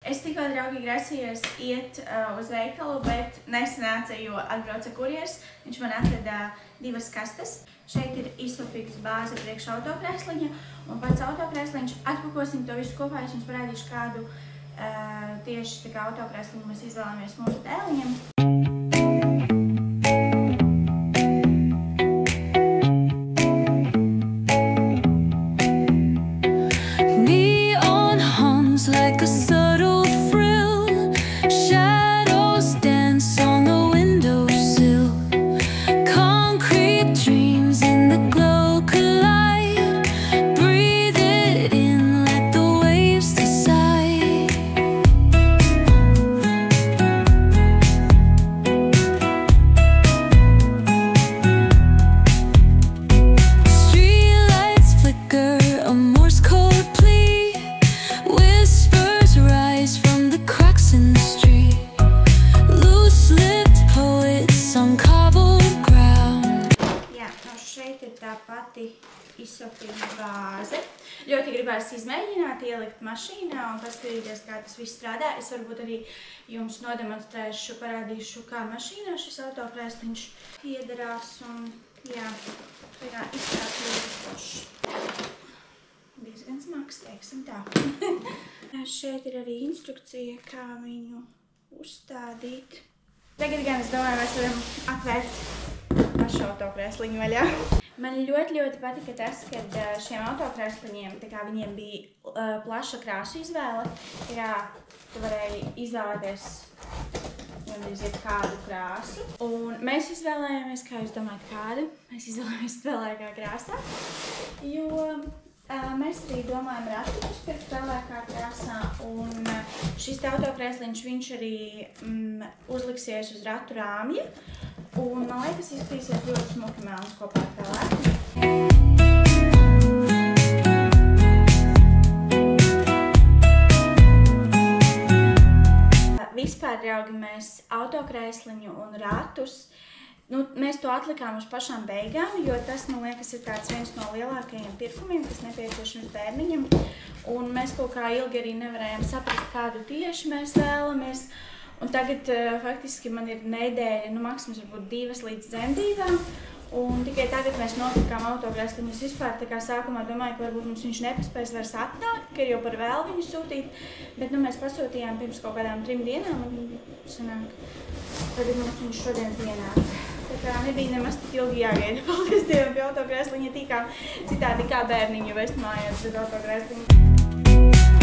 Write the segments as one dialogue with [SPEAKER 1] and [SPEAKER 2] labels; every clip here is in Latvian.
[SPEAKER 1] Es tikko, draugi, grasījos iet uz veikalu, bet nesanāca, jo atbrauca kurjers. Viņš man atrada 2 kastes. Šeit ir Isofix bāze priekš autokrēsliņa un pats autokrēsliņš. Atpakosim to visu kopā, es jums parādīšu kādu tieši tā kā autokrēsliņu mēs izvēlamies mūsu dēliņiem.
[SPEAKER 2] Like a subtle frill, shadows dance on the windowsill. Concrete dreams in the glow collide. Breathe it in, let the waves decide. Streetlights flicker, a Morse code plea. From the cracks in the street, loose-lipped poets on cobbled ground.
[SPEAKER 1] Jā, šeit ir tā pati Isofix bāze. Ļoti gribēs izmēģināt, ielikt mašīnā un paskatīties, kā tas viss strādā. Es varbūt arī jums nodemonstrēšu, parādīšu, kā mašīnā šis autokrēsliņš iedarās un, jā, tā kā izskatās ļoti forši. Diezgan smags, teiksim tā. Šeit ir arī instrukcija, kā viņu uzstādīt. Tagad gan, es domāju, mēs varam atvērt pašu autokrēsliņu vaļā. Man ļoti patika tas, kad šiem autokrēsliņiem, tā kā viņiem bija plaša krāsu izvēle. Tā kā tu varēji izvēlēties kādu krāsu. Un mēs izvēlējāmies, kā jūs domājat, kādu? Mēs izvēlējāmies pelēkā krāsā, jo mēs arī domājam ratu uzpirkt pelēkā krāsā, un šis autokrēsliņš, viņš arī uzliksies uz ratu rāmja, un man liekas, izskatīsies ļoti smuki melns kopā ar pelēku. Vispār, draugi, mēs autokrēsliņu un ratus mēs to atlikām uz pašām beigām, jo tas, man liekas, ir tāds viens no lielākajiem pirkumiem, kas nepieciešams bērniņam. Un mēs kaut kā ilgi arī nevarējām saprast, kādu tieši mēs vēlamies. Un tagad faktiski man ir nedēļa, maksimums varbūt 2 līdz dzemdībām. Un tikai tagad mēs nopirkām autokrēsliņus vispār. Tā kā sākumā domāju, ka varbūt mums viņš nepaspēs vairs atnākt, ka ir jau par vēl viņu sūtīt. Bet mēs pasūtījām pirms kaut kādām 3 dienām un sanāk, tagad mums viņš šodien pienāca. Tā kā nebija nemaz tik ilgi jāgaida. Paldies Dievam, pie autokrēsliņa tikām. Citādi kā bērniņu vest mājās bez autokrēsliņa.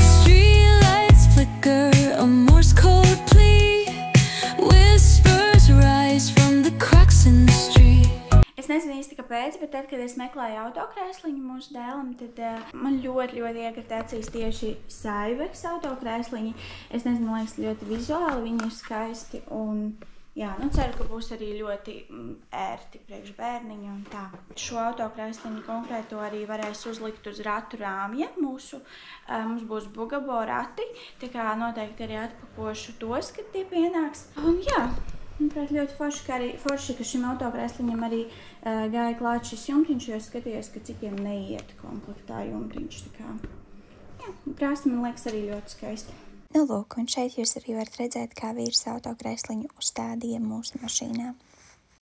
[SPEAKER 2] Streetlights flicker, a Morse code plea. Whispers rise from the cracks in the street.
[SPEAKER 1] Es nezinu īsti kāpēc, bet tad, kad es meklēju autokrēsliņu mūsu dēlam, tad man ļoti iekrita acīs tieši Cybex autokrēsliņi. Es nezinu, man liekas, ļoti vizuāli viņi ir skaisti un jā, ceru, ka būs arī ļoti ērti priekš bērniņu un tā. Šo autokrēsliņu konkrēto arī varēs uzlikt uz ratu rāmja. Mums būs Bugabo rati, tā kā noteikti arī atpakošu tos, kad tie pienāks. Un jā, manuprāt, ļoti forši, ka šim autokrēsliņam arī gāja klāt šis jumtiņš, jo es skatījos, ka citiem neiet komplektā jumtiņš. Tā kā, jā, krāsa man liekas arī ļoti skaista.
[SPEAKER 3] Nu lūk, un šeit jūs arī varat redzēt, kā vīrs autokrēsliņu uzstādīja mūsu mašīnā.